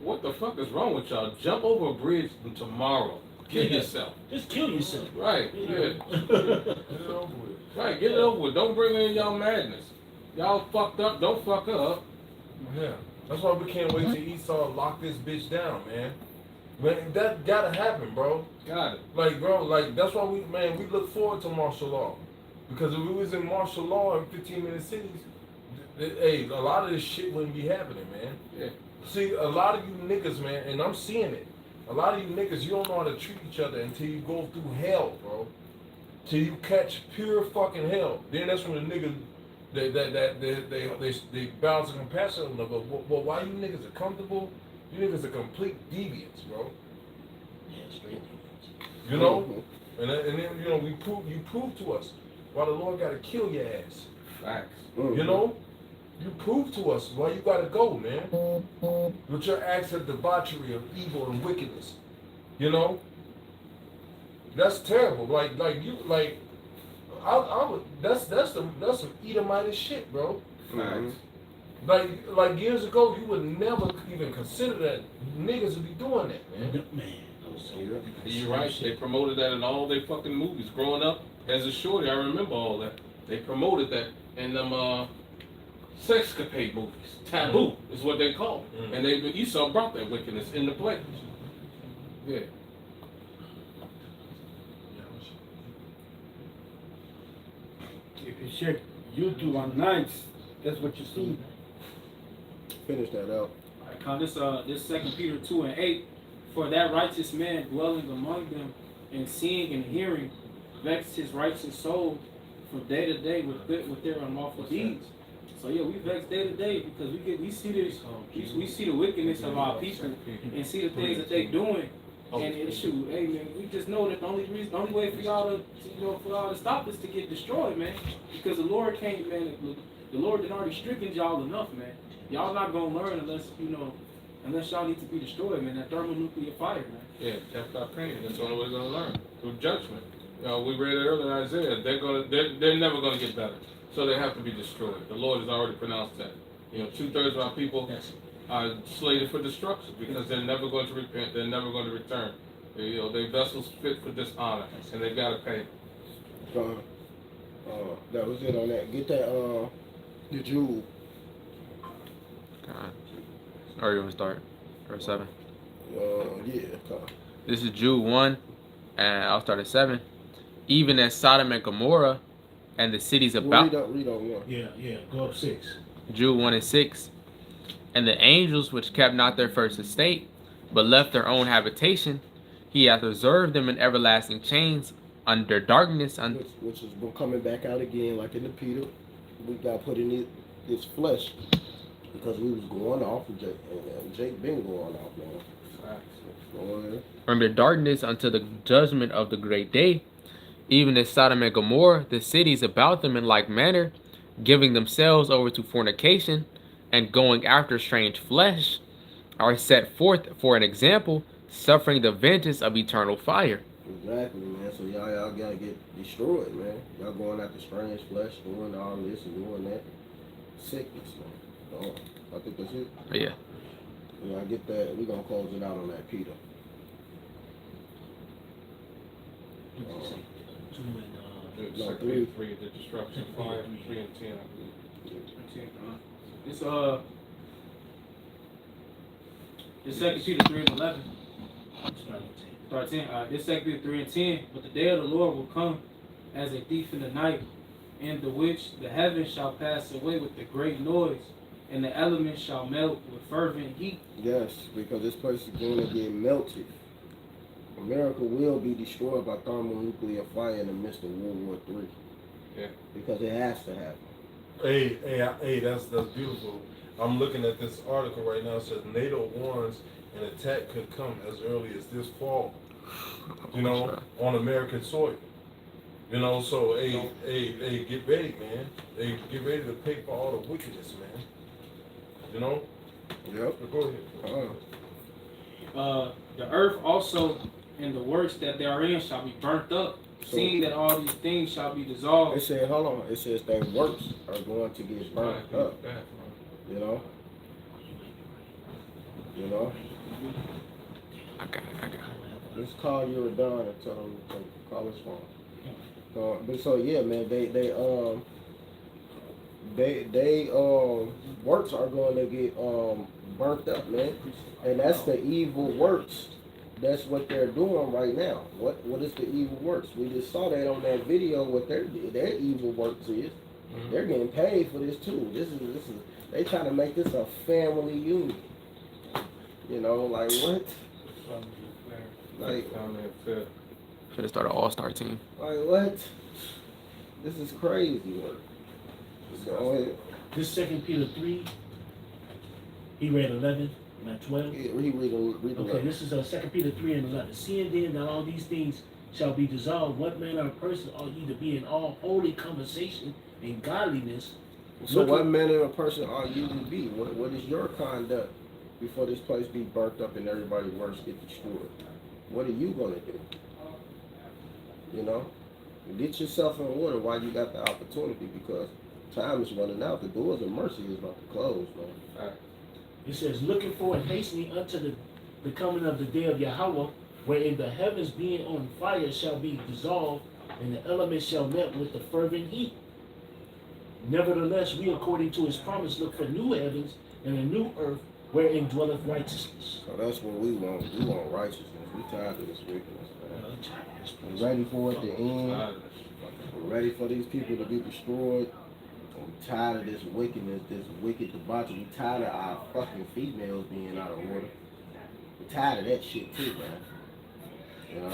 What the fuck is wrong with y'all? Jump over a bridge tomorrow. Kill yourself. Just kill yourself. Right, yeah. Get it over with. Right, get it over with. Don't bring in y'all madness. Y'all fucked up, don't fuck up. Yeah. That's why we can't wait till Esau lock this bitch down, man. Man, that gotta happen, bro. Got it. Like, bro, like, that's why we look forward to martial law. Because if we was in martial law in 15-minute cities, hey, a lot of this shit wouldn't be happening, man. Yeah. See, a lot of you niggas, man, and I'm seeing it. A lot of you niggas, you don't know how to treat each other until you go through hell, bro. Till you catch pure fucking hell. Then that's when the niggas, they balance and compassion on them. But why you niggas are comfortable? You niggas are complete deviants, bro. Yeah, straight. You know? And then, you know, you prove to us why the Lord gotta kill your ass. Facts. You know? You prove to us why you gotta go, man. With your acts of debauchery, of evil and wickedness. You know? That's terrible. Like you, I would. That's some Edomite shit, bro. Facts. Like years ago, you would never even consider that niggas would be doing that, man. You're right. They promoted that in all their fucking movies. Growing up as a shorty, I remember all that. They promoted that in them sexcapade movies. Taboo is what they call it. And Esau brought that wickedness into play. Yeah. If you check YouTube on nights, that's what you see. Finish that out. This 2 Peter 2 and 8. For that righteous man dwelling among them and seeing and hearing vexed his righteous soul from day to day with their unlawful deeds. So yeah, we vex day to day because we see this, we see the wickedness of our people and see the things that they doing. And shoot, hey man, we just know that the only way for y'all to, for y'all to stop is to get destroyed, man. Because the Lord can't, man. The Lord had already stricken y'all enough, man. Y'all not gonna learn unless y'all need to be destroyed, man. That thermonuclear fire, man. Yeah, that's our pain. That's the only way we're gonna learn through judgment. We read it earlier in Isaiah. They're never gonna get better. So they have to be destroyed. The Lord has already pronounced that. 2/3 of our people are slated for destruction because they're never going to repent. They're never going to return. Their vessels fit for dishonor, and they gotta pay. That was it on that. Get that the Jude. Or you want to start? Or 7? Yeah. This is Jude 1, and I'll start at 7. Even as Sodom and Gomorrah and the cities about... Read on 1. Yeah. Go up 6. Jude 1 and 6. And the angels which kept not their first estate, but left their own habitation, he hath reserved them in everlasting chains under darkness. Which is coming back out again, like in the Peter. We got put in this flesh because we was going off, and Jake been going off, man. Under darkness unto the judgment of the great day, even as Sodom and Gomorrah, the cities about them in like manner, giving themselves over to fornication, and going after strange flesh, are set forth for an example, suffering the vengeance of eternal fire. Exactly, man. So y'all gotta get destroyed, man. Y'all going after strange flesh, doing all this and doing that. Sickness, man. I think that's it. Yeah. I get that. We're gonna close it out on that, Peter. 3, the destruction. 5, 3 and 10, I believe. It's 2 Peter 3 and 11. Start 10. This 2 Peter 3 and 10. But the day of the Lord will come as a thief in the night, in the which the heavens shall pass away with a great noise, and the elements shall melt with fervent heat. Yes, because this place is going to get melted. America will be destroyed by thermonuclear fire in the midst of World War III. Yeah. Because it has to happen. Hey, that's beautiful. I'm looking at this article right now. It says NATO warns an attack could come as early as this fall. On American soil. So hey, get ready, man. Hey, get ready to pay for all the wickedness, man. Yep. Go ahead. The earth also and the works that therein shall be burnt up, seeing that all these things shall be dissolved. It said, hold on. It says that works are going to get burnt up. I got it. Let's call you a Don and tell him to call his phone. But so yeah, man, they works are going to get burnt up, man, and that's the evil works. That's what they're doing right now. What is the evil works? We just saw that on that video. What their evil works is. Mm-hmm. They're getting paid for this too. This is they trying to make this a family union. Like what? Like should have started an all-star team. Like what? This is crazy work. Go ahead. This 2 Peter 3, he read 11, not 12. Yeah, read okay, this is 2 Peter 3 and 11. Seeing then that all these things shall be dissolved, what manner of person ought ye to be in all holy conversation and godliness? So what manner of person ought you to be? What is your conduct before this place be burnt up and everybody's works get destroyed? What are you going to do? Get yourself in order while you got the opportunity, because time is running out. The doors of mercy is about to close, man. It says, looking for and hastening unto the coming of the day of Yahweh, wherein the heavens being on fire shall be dissolved, and the elements shall melt with the fervent heat. Nevertheless, we according to his promise look for new heavens and a new earth, wherein dwelleth righteousness. So that's what we want. We want righteousness. We tired of this wickedness, man. We're ready for it to end. We're ready for these people to be destroyed. We're tired of this wickedness, this wicked debauchery. We're tired of our fucking females being out of order. We're tired of that shit too, man.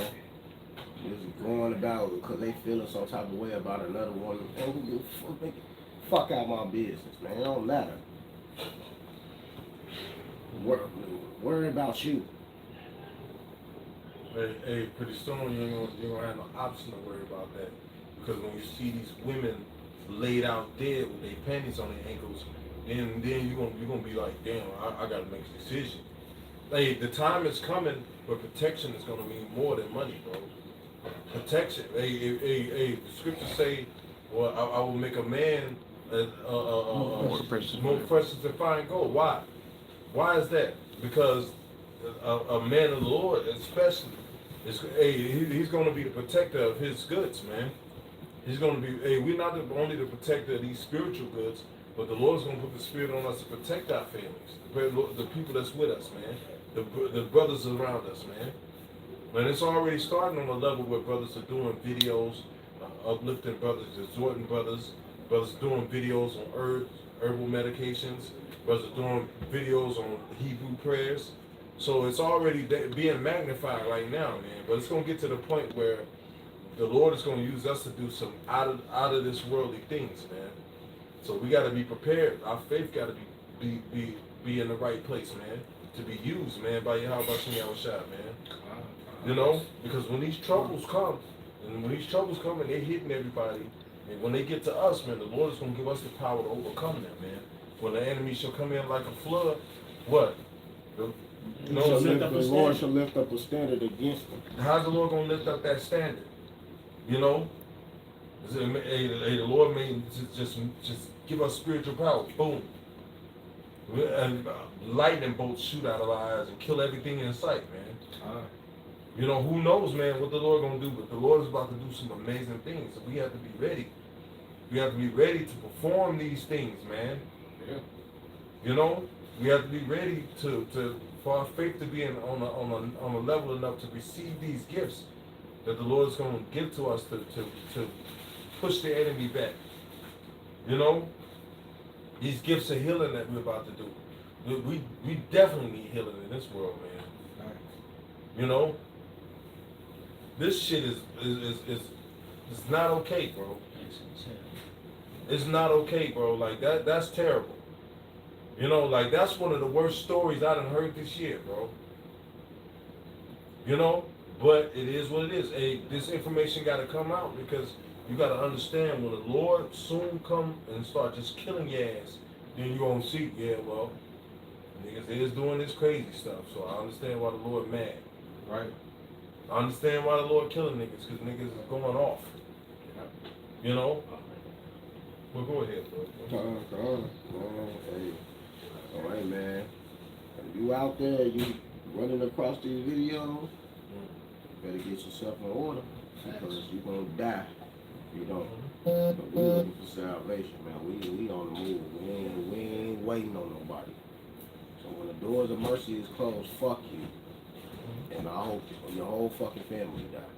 Just going about because they feeling some type of way about another woman. And who give a fuck, Fuck out my business, man. It don't matter. Worry about you. Hey, pretty soon you ain't gonna have no option to worry about that. Because when you see these women laid out dead with their panties on their ankles, then you're gonna be like, damn, I gotta make a decision. Hey, the time is coming where protection is gonna mean more than money, bro. Protection. Hey, the scriptures say, well, I will make a man more precious than fine gold. Why? Why is that? Because a man of the Lord, especially, he's going to be the protector of his goods, man. He's going to be. Hey, we're not only the protector of these spiritual goods, but the Lord's going to put the Spirit on us to protect our families, the people that's with us, man, the brothers around us, man. And it's already starting on a level where brothers are doing videos, uplifting brothers, exhorting brothers doing videos on herbal medications, brothers doing videos on Hebrew prayers. So it's already being magnified right now, man. But it's going to get to the point where the Lord is going to use us to do some out of this worldly things, man. So we got to be prepared. Our faith got to be in the right place, man, to be used, man, by Yahweh Shah, man. You know, because when these troubles come, and they're hitting everybody, and when they get to us, man, the Lord is going to give us the power to overcome them, man. When the enemy shall come in like a flood, what? The Lord shall lift up a standard against them. How's the Lord going to lift up that standard? You know? The Lord may just give us spiritual power. Boom. And lightning bolts shoot out of our eyes and kill everything in sight, man. You know, who knows, man, what the Lord gonna do, but the Lord is about to do some amazing things. So we have to be ready. We have to be ready to perform these things, man. Yeah. You know, we have to be ready for our faith to be on a level enough to receive these gifts that the Lord is gonna give to us to push the enemy back. You know, these gifts of healing that we're about to do. We definitely need healing in this world, man. You know. This shit is not okay, bro. It's not okay, bro. Like that's terrible. You know, like that's one of the worst stories I done heard this year, bro. You know, but it is what it is. Hey, this information got to come out because you got to understand when the Lord soon come and start just killing your ass, then you gonna see, yeah, well, niggas is doing this crazy stuff. So I understand why the Lord mad, right? I understand why the Lord killing niggas, because niggas is going off. You know? Well, go ahead, bro. Hey. All right, man. If you out there, you running across these videos, better get yourself in order, because you're going to die. You know? But we looking for salvation, man. We on the move. We ain't waiting on nobody. So when the doors of mercy is closed, fuck you. And I hope your whole fucking family die.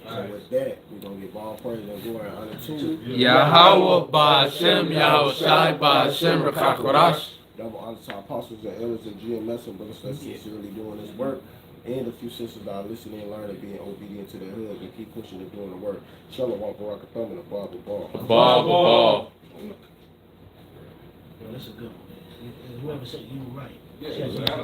So with that, we're going to give all praise and glory and honor to Yahweh Ba'Hashem, Yahweh Shai Ba'Hashem, Rakakorash. Double honor to our apostles and elders and GMS and brothers that's sincerely doing this work. And a few sisters that are listening and learning, being obedient to their hood and keep pushing and doing the work. Shalom, Baraka Thumb, and a Bible Ball. Ball. That's a good one, man. Whoever said you were right. Yeah,